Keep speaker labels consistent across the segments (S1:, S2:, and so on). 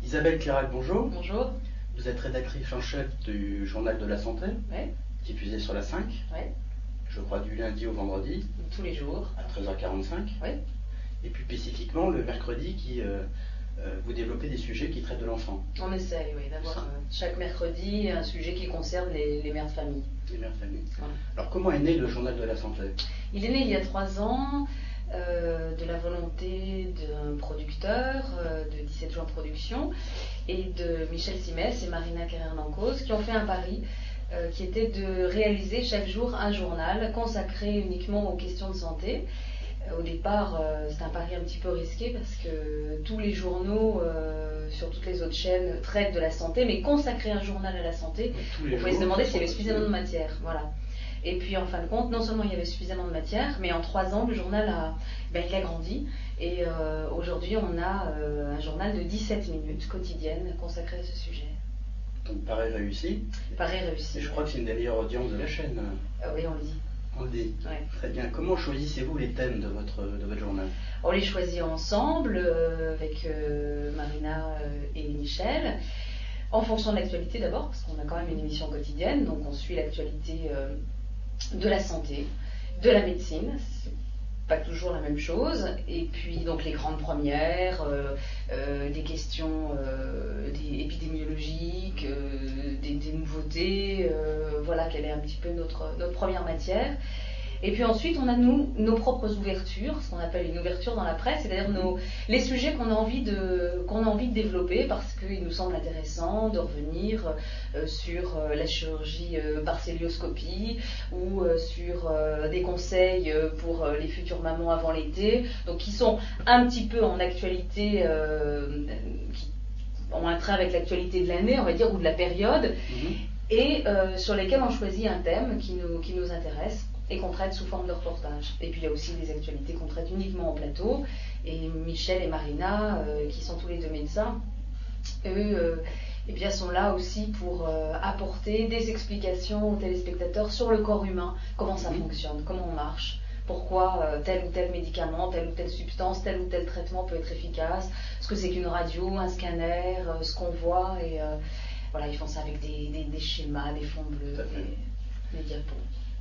S1: Isabelle Clairac, bonjour.
S2: Bonjour.
S1: Vous êtes rédactrice en chef du Journal de la Santé,
S2: Oui.
S1: diffusé sur la 5,
S2: Oui.
S1: je crois du lundi au vendredi.
S2: Tous les jours.
S1: À 13h45.
S2: Oui.
S1: Et puis spécifiquement le mercredi, vous développez des sujets qui traitent de l'enfant.
S2: On essaye, oui, d'avoir chaque mercredi un sujet qui concerne les mères de famille.
S1: Les mères de famille.
S2: Voilà.
S1: Alors comment est né le Journal de la Santé?
S2: Il est né il y a 3 ans de la volonté d'un producteur de 17 Juin Productions et de Michel Simès et Marina Carrère-Nancos qui ont fait un pari qui était de réaliser chaque jour un journal consacré uniquement aux questions de santé. Au départ, c'est un pari un petit peu risqué parce que tous les journaux sur toutes les autres chaînes traitent de la santé, mais consacrer un journal à la santé, on pouvait se demander s'il y avait suffisamment de matière. Voilà. Et puis en fin de compte, non seulement il y avait suffisamment de matière, mais en 3 ans, le journal il a grandi. Et aujourd'hui, on a un journal de 17 minutes quotidiennes consacré à ce sujet.
S1: Donc pari réussi.
S2: Pari réussi.
S1: Et je crois que c'est une des meilleures audiences de la chaîne.
S2: Oui, on le dit.
S1: On le dit.
S2: Ouais.
S1: Très bien. Comment choisissez-vous les thèmes de votre journal?
S2: On les choisit ensemble avec Marina et Michel, en fonction de l'actualité d'abord, parce qu'on a quand même une émission quotidienne, donc on suit l'actualité de la santé, de la médecine. C'est pas toujours la même chose. Et puis donc les grandes premières, des questions des épidémiologiques, des nouveautés, voilà quelle est un petit peu notre première matière. Et puis ensuite, on a nos propres ouvertures, ce qu'on appelle une ouverture dans la presse, c'est-à-dire les sujets qu'on a envie de développer parce qu'il nous semble intéressant de revenir sur la chirurgie par cœlioscopie ou sur des conseils pour les futures mamans avant l'été, donc qui sont un petit peu en actualité, qui ont un trait avec l'actualité de l'année, on va dire, ou de la période, et sur lesquels on choisit un thème qui nous intéresse et qu'on traite sous forme de reportage. Et puis il y a aussi des actualités qu'on traite uniquement en plateau. Et Michel et Marina, qui sont tous les deux médecins, eux sont là aussi pour apporter des explications aux téléspectateurs sur le corps humain, comment ça fonctionne, comment on marche, pourquoi tel ou tel médicament, telle ou telle substance, tel ou tel traitement peut être efficace, ce que c'est qu'une radio, un scanner, ce qu'on voit. Et voilà, ils font ça avec des schémas, des fonds bleus, des diapos.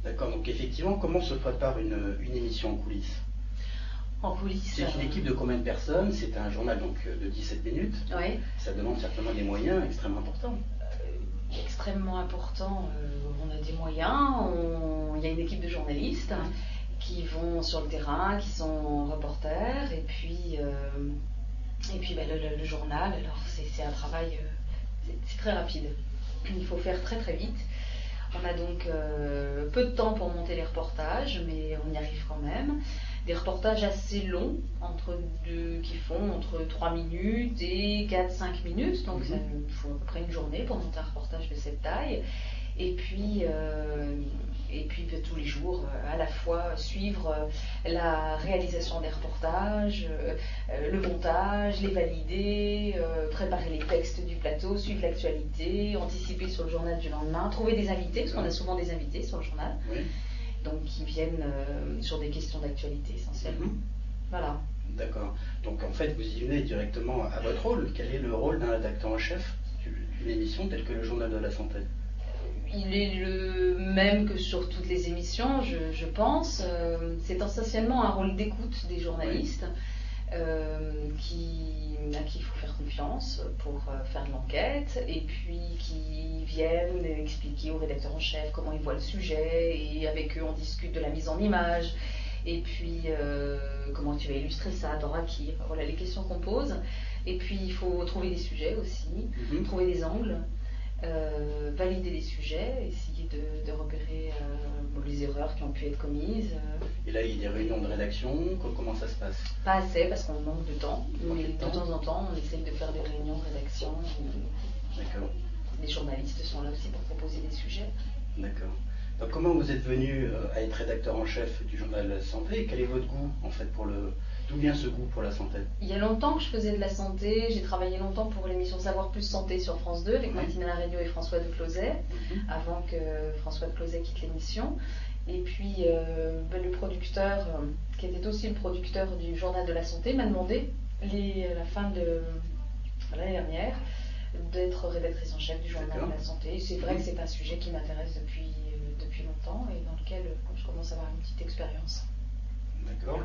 S1: D'accord, donc effectivement, comment se prépare une émission en coulisses?
S2: En coulisses.
S1: C'est une équipe de combien de personnes? C'est un journal donc de 17 minutes.
S2: Oui.
S1: Ça demande certainement des moyens extrêmement importants.
S2: Extrêmement important. On a des moyens. Il y a une équipe de journalistes qui vont sur le terrain, qui sont reporters, et puis le journal. Alors c'est un travail, c'est très rapide. Il faut faire très très vite. On a donc peu de temps pour monter les reportages, mais on y arrive quand même. Des reportages assez longs, qui font entre 3 minutes et 4-5 minutes, donc ça nous faut à peu près une journée pour monter un reportage de cette taille. Et puis tous les jours, à la fois suivre la réalisation des reportages, le montage, les valider, préparer les textes du plateau, suivre l'actualité, anticiper sur le journal du lendemain, trouver des invités, parce qu'on a souvent des invités sur le journal, donc qui viennent sur des questions d'actualité essentiellement. Voilà.
S1: D'accord. Donc en fait, vous y venez directement à votre rôle. Quel est le rôle d'un rédacteur en chef d'une émission telle que le Journal de la Santé?
S2: Il est le même que sur toutes les émissions, je pense. C'est essentiellement un rôle d'écoute des journalistes à qui il faut faire confiance pour faire de l'enquête, et puis qui viennent expliquer au rédacteur en chef comment ils voient le sujet, et avec eux on discute de la mise en image, et puis comment tu vas illustrer ça, t'auras qui, voilà les questions qu'on pose. Et puis il faut trouver des sujets aussi, trouver des angles. Valider les sujets, essayer de repérer les erreurs qui ont pu être commises.
S1: Et là, il y a des réunions de rédaction, comment ça se passe?
S2: Pas assez, parce qu'on manque de temps. Mais de temps en temps, on essaye de faire des réunions de rédaction.
S1: D'accord.
S2: Les journalistes sont là aussi pour proposer des sujets.
S1: D'accord. Donc comment vous êtes venu à être rédacteur en chef du Journal de la Santé, et quel est votre goût en fait d'où vient ce goût pour la santé?
S2: Il y a longtemps que je faisais de la santé. J'ai travaillé longtemps pour l'émission Savoir Plus Santé sur France 2 avec Martine Alario et François de Closet, avant que François de Closet quitte l'émission. Et puis le producteur, qui était aussi le producteur du Journal de la Santé, m'a demandé à la fin l'année dernière, d'être rédactrice en chef du journal
S1: D'accord.
S2: de la santé. Et c'est vrai que c'est un sujet qui m'intéresse depuis longtemps et dans lequel je commence à avoir une petite expérience.
S1: D'accord.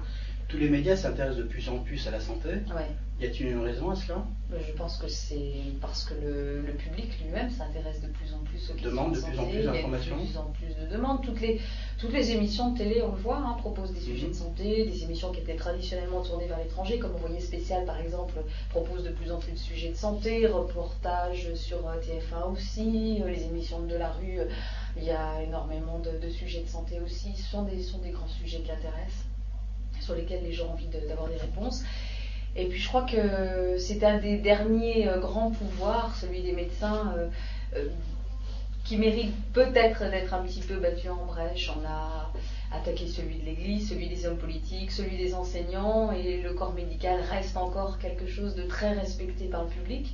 S1: Tous les médias s'intéressent de plus en plus à la santé.
S2: Ouais.
S1: Y a-t-il une raison à cela?
S2: Je pense que c'est parce que le public lui-même s'intéresse de plus en plus aux questions
S1: Demande de
S2: santé.
S1: plus en plus d'informations.
S2: Il y a de plus en plus de demandes. Toutes les émissions de télé, on le voit, proposent des sujets de santé, des émissions qui étaient traditionnellement tournées vers l'étranger, comme Envoyé spécial par exemple, propose de plus en plus de sujets de santé, reportages sur TF1 aussi, les émissions de la rue, il y a énormément de sujets de santé aussi. Ce sont des grands sujets qui intéressent, sur lesquels les gens ont envie d'avoir des réponses. Et puis je crois que c'est un des derniers grands pouvoirs, celui des médecins, qui mérite peut-être d'être un petit peu battu en brèche. On a attaqué celui de l'Église, celui des hommes politiques, celui des enseignants, et le corps médical reste encore quelque chose de très respecté par le public.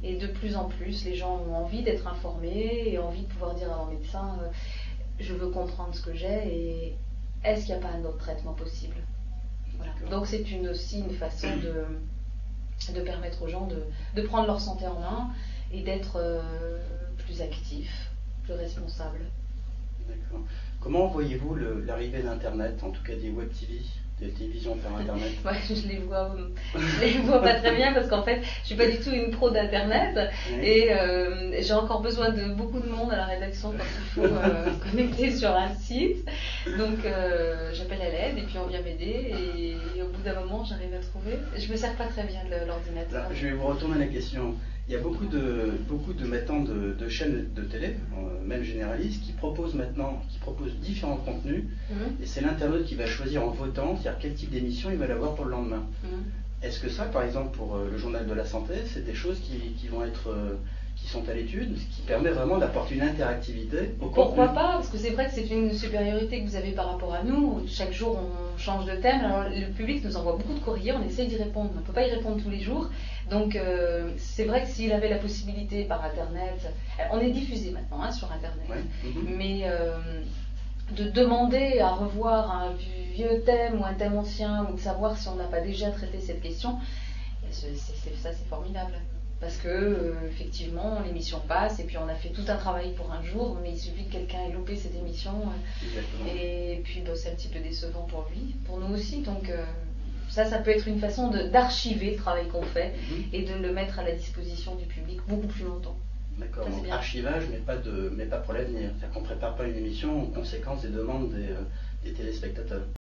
S2: Et de plus en plus, les gens ont envie d'être informés et envie de pouvoir dire à leur médecin je veux comprendre ce que j'ai et est-ce qu'il n'y a pas un autre traitement possible. Voilà. Donc c'est aussi une façon de permettre aux gens de prendre leur santé en main et d'être plus actifs, plus responsables.
S1: D'accord. Comment voyez-vous l'arrivée d'Internet, en tout cas des web TV, des télévisions par Internet?
S2: Ouais, je les vois pas très bien parce qu'en fait, je suis pas du tout une pro d'Internet et j'ai encore besoin de beaucoup de monde à la rédaction quand il faut se connecter sur un site. Donc j'appelle à l'aide et puis on vient m'aider et au bout d'un moment, j'arrive à trouver. Je me sers pas très bien de l'ordinateur.
S1: Là, je vais vous retourner la question. Il y a beaucoup de maintenant de chaînes de télé, même généralistes, qui proposent différents contenus, et c'est l'internaute qui va choisir en votant, c'est-à-dire quel type d'émission il va avoir pour le lendemain. Est-ce que ça, par exemple, pour le journal de la santé, c'est des choses qui vont être qui sont à l'étude, ce qui permet vraiment d'apporter une interactivité au contenu?
S2: Pourquoi pas? Parce que c'est vrai que c'est une supériorité que vous avez par rapport à nous. Chaque jour, on change de thème. Alors, le public nous envoie beaucoup de courriers, on essaie d'y répondre. On ne peut pas y répondre tous les jours. Donc, c'est vrai que s'il avait la possibilité par Internet, on est diffusé maintenant sur Internet, mais de demander à revoir un vieux thème ou un thème ancien, ou de savoir si on n'a pas déjà traité cette question, ça c'est formidable. Parce que effectivement l'émission passe et puis on a fait tout un travail pour un jour, mais il suffit que quelqu'un ait loupé cette émission et puis c'est un petit peu décevant pour lui, pour nous aussi. Donc ça peut être une façon d'archiver le travail qu'on fait et de le mettre à la disposition du public beaucoup plus longtemps.
S1: D'accord, donc archivage mais pas pour l'avenir. C'est-à-dire qu'on ne prépare pas une émission en conséquence des demandes des téléspectateurs.